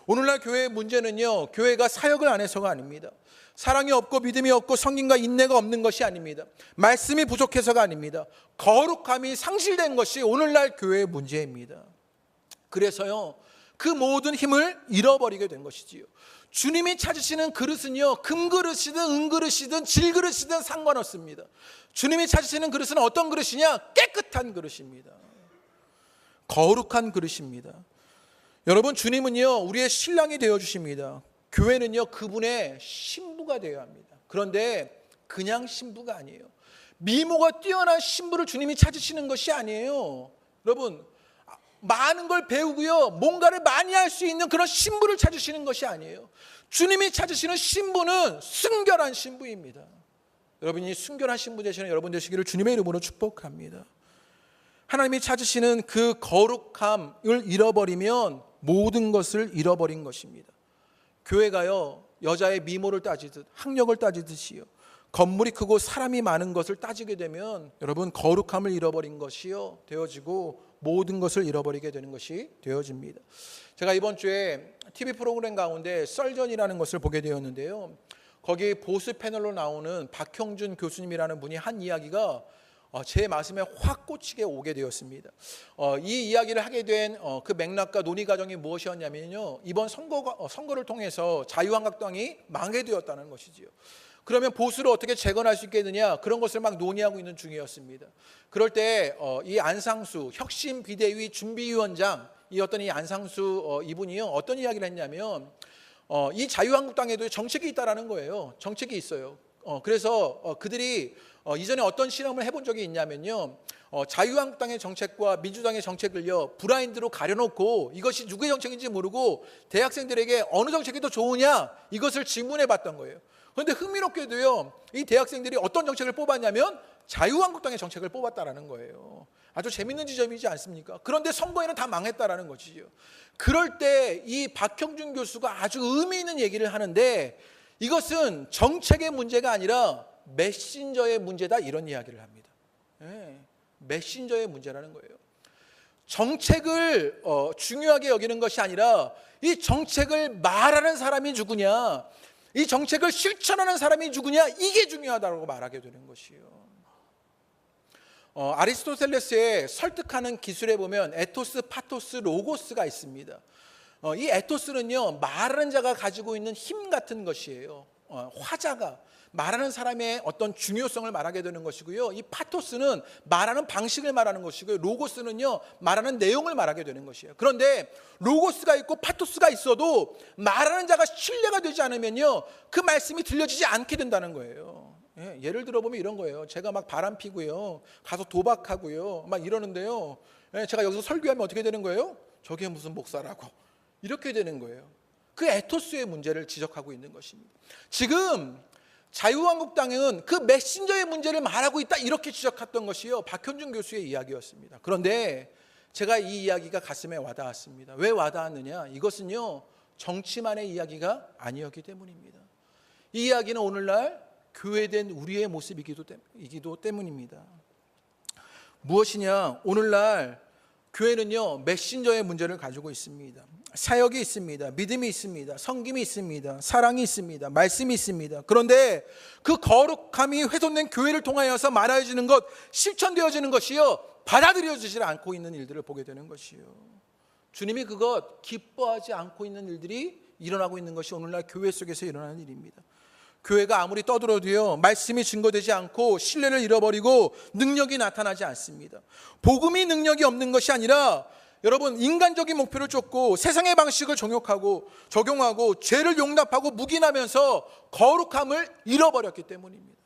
오늘날 교회의 문제는요, 교회가 사역을 안 해서가 아닙니다. 사랑이 없고 믿음이 없고 성김과 인내가 없는 것이 아닙니다. 말씀이 부족해서가 아닙니다. 거룩함이 상실된 것이 오늘날 교회의 문제입니다. 그래서요 그 모든 힘을 잃어버리게 된 것이지요. 주님이 찾으시는 그릇은요 금그릇이든 은그릇이든 질그릇이든 상관없습니다. 주님이 찾으시는 그릇은 어떤 그릇이냐? 깨끗한 그릇입니다. 거룩한 그릇입니다. 여러분, 주님은요 우리의 신랑이 되어주십니다. 교회는요 그분의 신부가 되어야 합니다. 그런데 그냥 신부가 아니에요. 미모가 뛰어난 신부를 주님이 찾으시는 것이 아니에요. 여러분, 많은 걸 배우고요 뭔가를 많이 할 수 있는 그런 신부를 찾으시는 것이 아니에요. 주님이 찾으시는 신부는 순결한 신부입니다. 여러분이 순결한 신부 되시는 여러분 되시기를 주님의 이름으로 축복합니다. 하나님이 찾으시는 그 거룩함을 잃어버리면 모든 것을 잃어버린 것입니다. 교회가요 여자의 미모를 따지듯 학력을 따지듯이요, 건물이 크고 사람이 많은 것을 따지게 되면 여러분 거룩함을 잃어버린 것이요 되어지고 모든 것을 잃어버리게 되는 것이 되어집니다. 제가 이번 주에 TV 프로그램 가운데 썰전이라는 것을 보게 되었는데요, 거기 보수 패널로 나오는 박형준 교수님이라는 분이 한 이야기가 제 마음에 확 꽂히게 오게 되었습니다. 이 이야기를 하게 된 그 맥락과 논의 과정이 무엇이었냐면요, 이번 선거를 통해서 자유한국당이 망해되었다는 것이지요. 그러면 보수를 어떻게 재건할 수 있겠느냐, 그런 것을 막 논의하고 있는 중이었습니다. 그럴 때 이 안상수 혁신 비대위 준비위원장이었던 이 안상수 이분이요, 어떤 이야기를 했냐면 이 자유한국당에도 정책이 있다라는 거예요. 정책이 있어요. 그래서 그들이 이전에 어떤 실험을 해본 적이 있냐면요, 자유한국당의 정책과 민주당의 정책을요 브라인드로 가려놓고 이것이 누구의 정책인지 모르고 대학생들에게 어느 정책이 더 좋으냐, 이것을 질문해 봤던 거예요. 그런데 흥미롭게도요, 이 대학생들이 어떤 정책을 뽑았냐면 자유한국당의 정책을 뽑았다라는 거예요. 아주 재밌는 지점이지 않습니까? 그런데 선거에는 다 망했다라는 것이죠. 그럴 때 이 박형준 교수가 아주 의미 있는 얘기를 하는데, 이것은 정책의 문제가 아니라 메신저의 문제다, 이런 이야기를 합니다. 메신저의 문제라는 거예요. 정책을 중요하게 여기는 것이 아니라 이 정책을 말하는 사람이 누구냐, 이 정책을 실천하는 사람이 누구냐, 이게 중요하다고 말하게 되는 것이에요. 아리스토텔레스의 설득하는 기술에 보면 에토스, 파토스, 로고스가 있습니다. 이 에토스는요, 말하는 자가 가지고 있는 힘 같은 것이에요. 화자가 말하는 사람의 어떤 중요성을 말하게 되는 것이고요, 이 파토스는 말하는 방식을 말하는 것이고요, 로고스는요 말하는 내용을 말하게 되는 것이에요. 그런데 로고스가 있고 파토스가 있어도 말하는 자가 신뢰가 되지 않으면요 그 말씀이 들려지지 않게 된다는 거예요. 예를 들어보면 이런 거예요. 제가 막 바람 피고요, 가서 도박하고요 막 이러는데요, 제가 여기서 설교하면 어떻게 되는 거예요? 저게 무슨 목사라고, 이렇게 되는 거예요. 그 에토스의 문제를 지적하고 있는 것입니다. 지금 자유한국당은 그 메신저의 문제를 말하고 있다, 이렇게 지적했던 것이요 박형준 교수의 이야기였습니다. 그런데 제가 이 이야기가 가슴에 와닿았습니다. 왜 와닿았느냐, 이것은요 정치만의 이야기가 아니었기 때문입니다. 이 이야기는 오늘날 교회된 우리의 모습이기도 때문입니다. 무엇이냐, 오늘날 교회는요 메신저의 문제를 가지고 있습니다. 사역이 있습니다. 믿음이 있습니다. 섬김이 있습니다. 사랑이 있습니다. 말씀이 있습니다. 그런데 그 거룩함이 훼손된 교회를 통하여서 말해지는 것, 실천되어지는 것이요 받아들여지지 않고 있는 일들을 보게 되는 것이요, 주님이 그것 기뻐하지 않고 있는 일들이 일어나고 있는 것이 오늘날 교회 속에서 일어나는 일입니다. 교회가 아무리 떠들어도요 말씀이 증거되지 않고 신뢰를 잃어버리고 능력이 나타나지 않습니다. 복음이 능력이 없는 것이 아니라 여러분, 인간적인 목표를 쫓고 세상의 방식을 적용하고 죄를 용납하고 묵인하면서 거룩함을 잃어버렸기 때문입니다.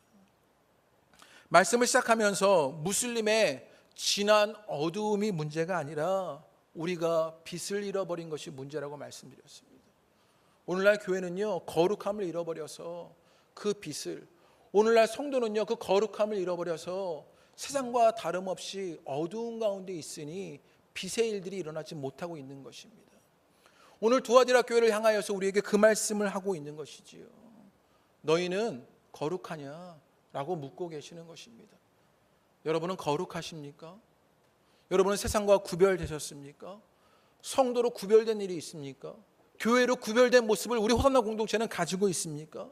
말씀을 시작하면서 무슬림의 진한 어두움이 문제가 아니라 우리가 빛을 잃어버린 것이 문제라고 말씀드렸습니다. 오늘날 교회는요 거룩함을 잃어버려서 그 빛을, 오늘날 성도는요 그 거룩함을 잃어버려서 세상과 다름없이 어두운 가운데 있으니 빛의 일들이 일어나지 못하고 있는 것입니다. 오늘 두아디라 교회를 향하여서 우리에게 그 말씀을 하고 있는 것이지요. 너희는 거룩하냐? 라고 묻고 계시는 것입니다. 여러분은 거룩하십니까? 여러분은 세상과 구별되셨습니까? 성도로 구별된 일이 있습니까? 교회로 구별된 모습을 우리 호산나 공동체는 가지고 있습니까?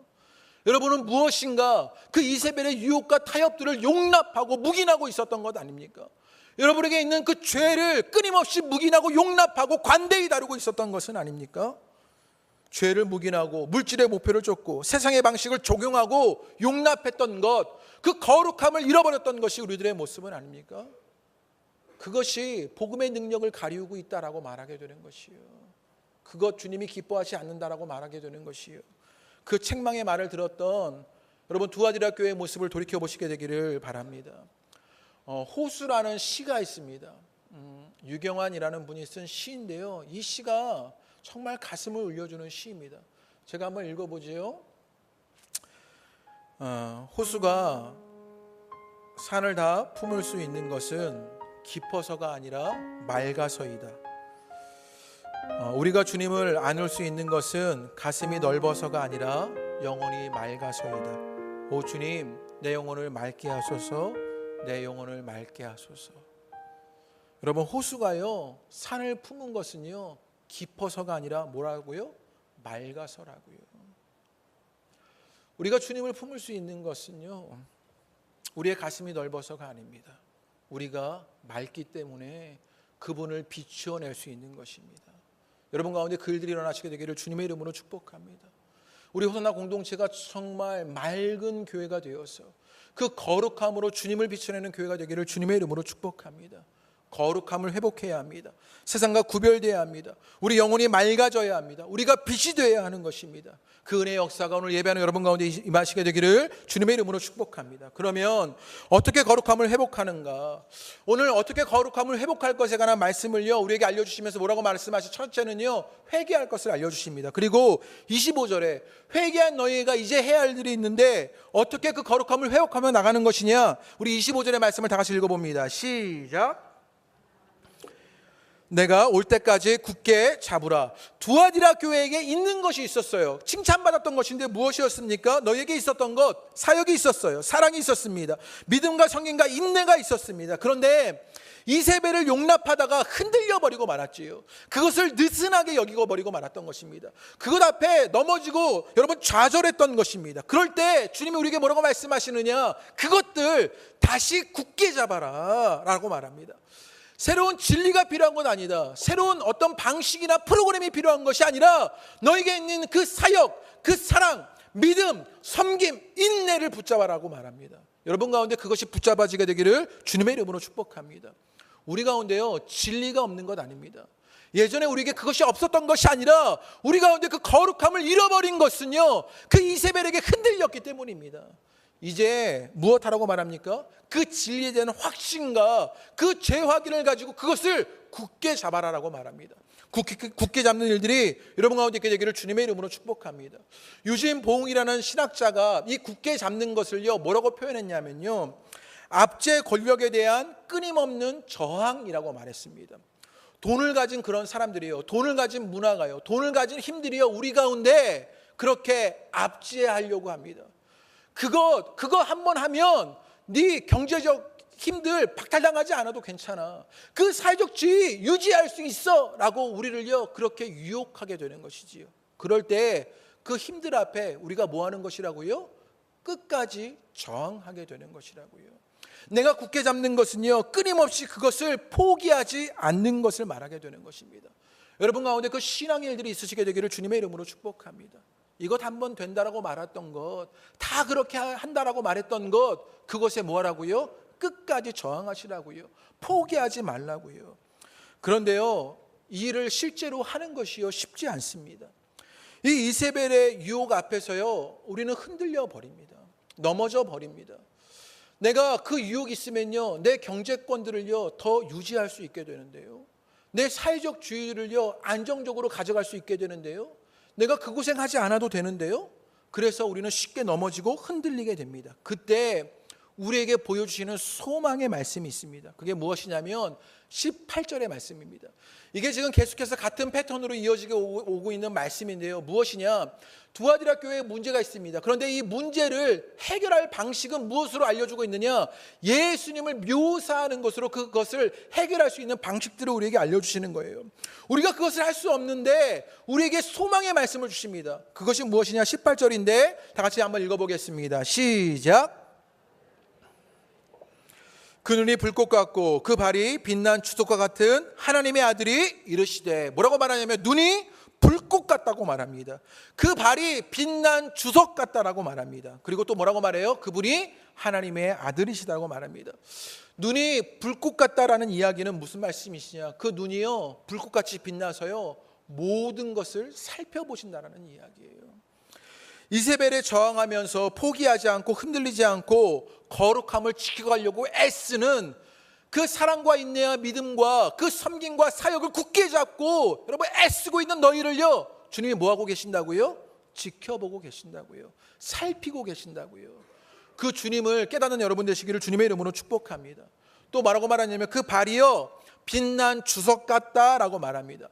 여러분은 무엇인가 그 이세벨의 유혹과 타협들을 용납하고 묵인하고 있었던 것 아닙니까? 여러분에게 있는 그 죄를 끊임없이 묵인하고 용납하고 관대히 다루고 있었던 것은 아닙니까? 죄를 묵인하고 물질의 목표를 쫓고 세상의 방식을 적용하고 용납했던 것, 그 거룩함을 잃어버렸던 것이 우리들의 모습은 아닙니까? 그것이 복음의 능력을 가리우고 있다라고 말하게 되는 것이요, 그것 주님이 기뻐하지 않는다라고 말하게 되는 것이요, 그 책망의 말을 들었던 여러분 두아디라 교회의 모습을 돌이켜 보시게 되기를 바랍니다. 호수라는 시가 있습니다. 유경환이라는 분이 쓴 시인데요, 이 시가 정말 가슴을 울려주는 시입니다. 제가 한번 읽어보지요. 호수가 산을 다 품을 수 있는 것은 깊어서가 아니라 맑아서이다. 우리가 주님을 안을 수 있는 것은 가슴이 넓어서가 아니라 영혼이 맑아서이다. 오 주님, 내 영혼을 맑게 하소서, 내 영혼을 맑게 하소서. 여러분, 호수가요 산을 품은 것은요 깊어서가 아니라 뭐라고요? 맑아서라고요. 우리가 주님을 품을 수 있는 것은요, 우리의 가슴이 넓어서가 아닙니다. 우리가 맑기 때문에 그분을 비추어낼 수 있는 것입니다. 여러분 가운데 그 일들이 일어나시게 되기를 주님의 이름으로 축복합니다. 우리 호산나 공동체가 정말 맑은 교회가 되어서 그 거룩함으로 주님을 비춰내는 교회가 되기를 주님의 이름으로 축복합니다. 거룩함을 회복해야 합니다. 세상과 구별되어야 합니다. 우리 영혼이 맑아져야 합니다. 우리가 빛이 되어야 하는 것입니다. 그 은혜의 역사가 오늘 예배하는 여러분 가운데 임하시게 되기를 주님의 이름으로 축복합니다. 그러면 어떻게 거룩함을 회복하는가? 오늘 어떻게 거룩함을 회복할 것에 관한 말씀을요 우리에게 알려주시면서 뭐라고 말씀하시죠? 첫째는요, 회개할 것을 알려주십니다. 그리고 25절에 회개한 너희가 이제 해야 할 일이 있는데 어떻게 그 거룩함을 회복하며 나가는 것이냐? 우리 25절의 말씀을 다 같이 읽어봅니다. 시작. 내가 올 때까지 굳게 잡으라. 두아디라 교회에게 있는 것이 있었어요. 칭찬받았던 것인데 무엇이었습니까? 너에게 있었던 것, 사역이 있었어요. 사랑이 있었습니다. 믿음과 성김과 인내가 있었습니다. 그런데 이세벨을 용납하다가 흔들려 버리고 말았지요. 그것을 느슨하게 여기고 버리고 말았던 것입니다. 그것 앞에 넘어지고 여러분 좌절했던 것입니다. 그럴 때 주님이 우리에게 뭐라고 말씀하시느냐? 그것들 다시 굳게 잡아라 라고 말합니다. 새로운 진리가 필요한 건 아니다. 새로운 어떤 방식이나 프로그램이 필요한 것이 아니라 너에게 있는 그 사역, 그 사랑, 믿음, 섬김, 인내를 붙잡아라고 말합니다. 여러분 가운데 그것이 붙잡아지게 되기를 주님의 이름으로 축복합니다. 우리 가운데요 진리가 없는 것 아닙니다. 예전에 우리에게 그것이 없었던 것이 아니라 우리 가운데 그 거룩함을 잃어버린 것은요 그 이세벨에게 흔들렸기 때문입니다. 이제 무엇하라고 말합니까? 그 진리에 대한 확신과 그 죄 확인을 가지고 그것을 굳게 잡아라라고 말합니다. 굳게 잡는 일들이 여러분 가운데 있게 되기를 주님의 이름으로 축복합니다. 유진 보응이라는 신학자가 이 굳게 잡는 것을요 뭐라고 표현했냐면요, 압제 권력에 대한 끊임없는 저항이라고 말했습니다. 돈을 가진 그런 사람들이요, 돈을 가진 문화가요, 돈을 가진 힘들이요 우리 가운데 그렇게 압제하려고 합니다. 그거 한번 하면 네 경제적 힘들 박탈당하지 않아도 괜찮아. 그 사회적 지위 유지할 수 있어 라고 우리를요 그렇게 유혹하게 되는 것이지요. 그럴 때 그 힘들 앞에 우리가 뭐 하는 것이라고요? 끝까지 저항하게 되는 것이라고요. 내가 굳게 잡는 것은요 끊임없이 그것을 포기하지 않는 것을 말하게 되는 것입니다. 여러분 가운데 그 신앙의 일들이 있으시게 되기를 주님의 이름으로 축복합니다. 이것 한번 된다라고 말했던 것, 다 그렇게 한다라고 말했던 것, 그것에 뭐하라고요? 끝까지 저항하시라고요. 포기하지 말라고요. 그런데요, 이 일을 실제로 하는 것이요 쉽지 않습니다. 이 이세벨의 유혹 앞에서요 우리는 흔들려 버립니다. 넘어져 버립니다. 내가 그 유혹이 있으면요 내 경제권들을요 더 유지할 수 있게 되는데요, 내 사회적 주의를요 안정적으로 가져갈 수 있게 되는데요, 내가 그 고생하지 않아도 되는데요, 그래서 우리는 쉽게 넘어지고 흔들리게 됩니다. 그때 우리에게 보여주시는 소망의 말씀이 있습니다. 그게 무엇이냐면 18절의 말씀입니다. 이게 지금 계속해서 같은 패턴으로 이어지게 오고 있는 말씀인데요, 무엇이냐? 두아디라 교회에 문제가 있습니다. 그런데 이 문제를 해결할 방식은 무엇으로 알려주고 있느냐? 예수님을 묘사하는 것으로 그것을 해결할 수 있는 방식들을 우리에게 알려주시는 거예요. 우리가 그것을 할 수 없는데 우리에게 소망의 말씀을 주십니다. 그것이 무엇이냐? 18절인데 다 같이 한번 읽어보겠습니다. 시작. 그 눈이 불꽃 같고 그 발이 빛난 주석과 같은 하나님의 아들이 이르시되, 뭐라고 말하냐면 눈이 불꽃 같다고 말합니다. 그 발이 빛난 주석 같다라고 말합니다. 그리고 또 뭐라고 말해요? 그분이 하나님의 아들이시다고 말합니다. 눈이 불꽃 같다라는 이야기는 무슨 말씀이시냐? 그 눈이요 불꽃같이 빛나서요 모든 것을 살펴보신다라는 이야기예요. 이세벨에 저항하면서 포기하지 않고 흔들리지 않고 거룩함을 지켜가려고 애쓰는 그 사랑과 인내와 믿음과 그 섬김과 사역을 굳게 잡고 여러분 애쓰고 있는 너희를요 주님이 뭐하고 계신다고요? 지켜보고 계신다고요. 살피고 계신다고요. 그 주님을 깨닫는 여러분 되시기를 주님의 이름으로 축복합니다. 또 뭐라고 말하냐면 그 발이요 빛난 주석 같다라고 말합니다.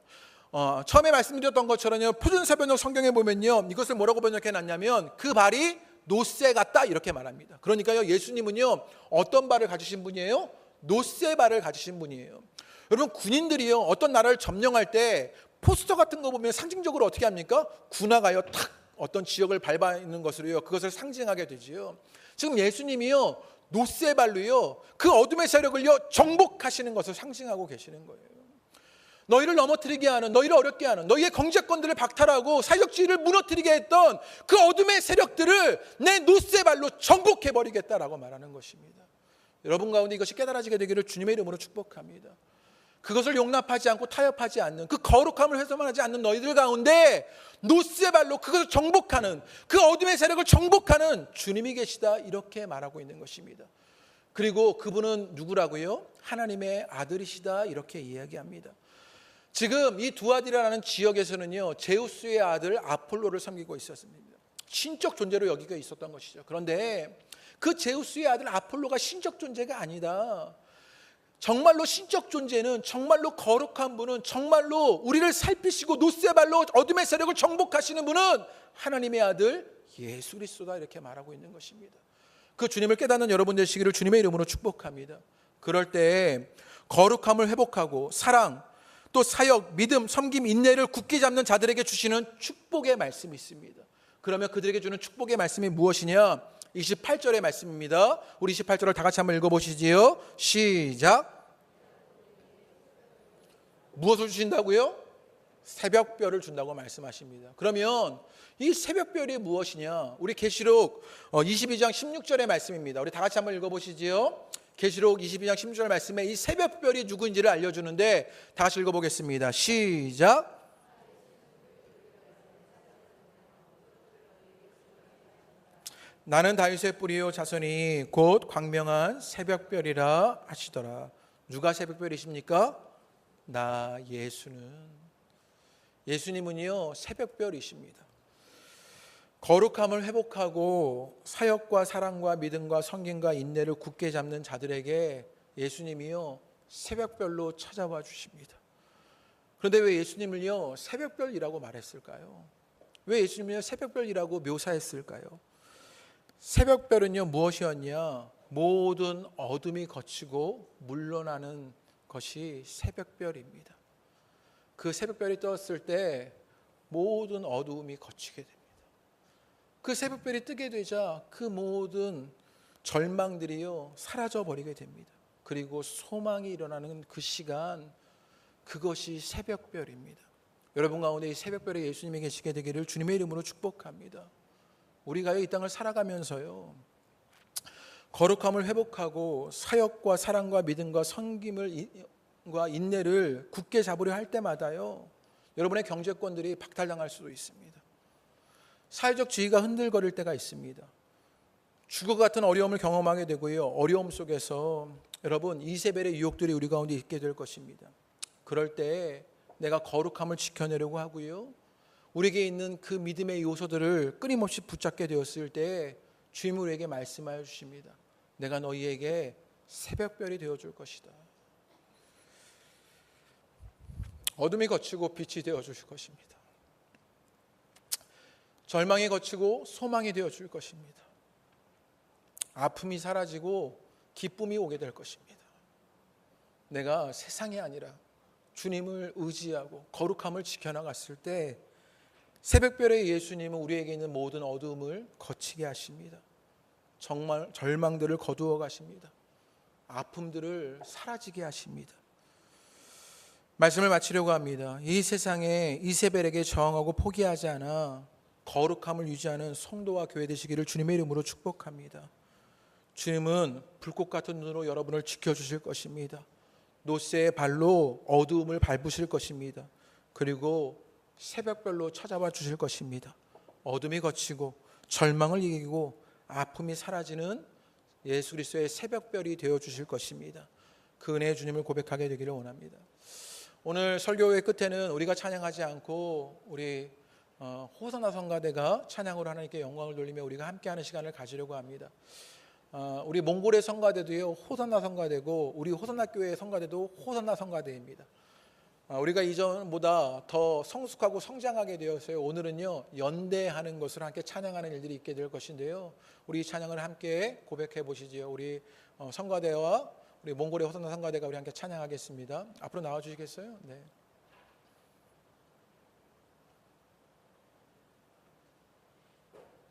처음에 말씀드렸던 것처럼요 표준사변적 성경에 보면요 이것을 뭐라고 번역해 놨냐면 그 발이 노새 같다 이렇게 말합니다. 그러니까요 예수님은요 어떤 발을 가지신 분이에요? 노새 발을 가지신 분이에요. 여러분 군인들이요 어떤 나라를 점령할 때 포스터 같은 거 보면 상징적으로 어떻게 합니까? 군화가요 탁 어떤 지역을 밟아 있는 것으로요 그것을 상징하게 되지요. 지금 예수님이요 노쇠 발로요 그 어둠의 세력을요 정복하시는 것을 상징하고 계시는 거예요. 너희를 넘어뜨리게 하는, 너희를 어렵게 하는, 너희의 경제권들을 박탈하고 사회주의를 무너뜨리게 했던 그 어둠의 세력들을 내 노쇠 발로 정복해버리겠다라고 말하는 것입니다. 여러분 가운데 이것이 깨달아지게 되기를 주님의 이름으로 축복합니다. 그것을 용납하지 않고 타협하지 않는, 그 거룩함을 훼손하지 않는 너희들 가운데 노쇠 발로 그것을 정복하는, 그 어둠의 세력을 정복하는 주님이 계시다, 이렇게 말하고 있는 것입니다. 그리고 그분은 누구라고요? 하나님의 아들이시다, 이렇게 이야기합니다. 지금 이 두아디라라는 지역에서는요 제우스의 아들 아폴로를 섬기고 있었습니다. 신적 존재로 여기가 있었던 것이죠. 그런데 그 제우스의 아들 아폴로가 신적 존재가 아니다. 정말로 신적 존재는, 정말로 거룩한 분은, 정말로 우리를 살피시고 노쇠발로 어둠의 세력을 정복하시는 분은 하나님의 아들 예수 그리스도다, 이렇게 말하고 있는 것입니다. 그 주님을 깨닫는 여러분 되시기를 주님의 이름으로 축복합니다. 그럴 때 거룩함을 회복하고 사랑, 또 사역, 믿음, 섬김, 인내를 굳게 잡는 자들에게 주시는 축복의 말씀이 있습니다. 그러면 그들에게 주는 축복의 말씀이 무엇이냐? 28절의 말씀입니다. 우리 28절을 다 같이 한번 읽어보시지요. 시작. 무엇을 주신다고요? 새벽별을 준다고 말씀하십니다. 그러면 이 새벽별이 무엇이냐? 우리 계시록 22장 16절의 말씀입니다. 우리 다 같이 한번 읽어보시지요. 계시록 22장 16절 말씀에 이 새벽별이 누구인지를 알려주는데 다 같이 읽어보겠습니다. 시작. 나는 다윗의 뿌리요 자손이 곧 광명한 새벽별이라 하시더라. 누가 새벽별이십니까? 나 예수는. 예수님은요 새벽별이십니다. 거룩함을 회복하고 사역과 사랑과 믿음과 섬김과 인내를 굳게 잡는 자들에게 예수님이요 새벽별로 찾아와 주십니다. 그런데 왜 예수님을요 새벽별이라고 말했을까요? 왜 예수님을 새벽별이라고 묘사했을까요? 새벽별은요 무엇이었냐? 모든 어둠이 거치고 물러나는 것이 새벽별입니다. 그 새벽별이 떴을 때 모든 어두움이 거치게 됩니다. 그 새벽별이 뜨게 되자 그 모든 절망들이요 사라져 버리게 됩니다. 그리고 소망이 일어나는 그 시간, 그것이 새벽별입니다. 여러분 가운데 이 새벽별에 예수님이 계시게 되기를 주님의 이름으로 축복합니다. 우리가 이 땅을 살아가면서요 거룩함을 회복하고 사역과 사랑과 믿음과 섬김과 인내를 굳게 잡으려 할 때마다요 여러분의 경제권들이 박탈당할 수도 있습니다. 사회적 지위가 흔들거릴 때가 있습니다. 죽을 것 같은 어려움을 경험하게 되고요. 어려움 속에서 여러분 이세벨의 유혹들이 우리 가운데 있게 될 것입니다. 그럴 때 내가 거룩함을 지켜내려고 하고요. 우리에게 있는 그 믿음의 요소들을 끊임없이 붙잡게 되었을 때 주님이 우리에게 말씀하여 주십니다. 내가 너희에게 새벽별이 되어줄 것이다. 어둠이 거치고 빛이 되어주실 것입니다. 절망이 거치고 소망이 되어줄 것입니다. 아픔이 사라지고 기쁨이 오게 될 것입니다. 내가 세상이 아니라 주님을 의지하고 거룩함을 지켜나갔을 때 새벽별의 예수님은 우리에게 있는 모든 어두움을 거치게 하십니다. 정말 절망들을 거두어 가십니다. 아픔들을 사라지게 하십니다. 말씀을 마치려고 합니다. 이 세상에 이세벨에게 저항하고 포기하지 않아 거룩함을 유지하는 성도와 교회 되시기를 주님의 이름으로 축복합니다. 주님은 불꽃 같은 눈으로 여러분을 지켜주실 것입니다. 노새의 발로 어두움을 밟으실 것입니다. 그리고 새벽별로 찾아와 주실 것입니다. 어둠이 거치고 절망을 이기고 아픔이 사라지는 예수 그리스도의 새벽별이 되어 주실 것입니다. 그 은혜의 주님을 고백하게 되기를 원합니다. 오늘 설교의 끝에는 우리가 찬양하지 않고 우리 호산나 성가대가 찬양으로 하나님께 영광을 돌리며 우리가 함께하는 시간을 가지려고 합니다. 우리 몽골의 성가대도요 호산나 성가대고 우리 호산나 교회의 성가대도 호산나 성가대입니다. 우리가 이전보다 더 성숙하고 성장하게 되었어요. 오늘은요 연대하는 것으로 함께 찬양하는 일들이 있게 될 것인데요. 우리 찬양을 함께 고백해 보시지요. 우리 성가대와 우리 몽골의 호산나 성가대가 우리 함께 찬양하겠습니다. 앞으로 나와 주시겠어요? 네.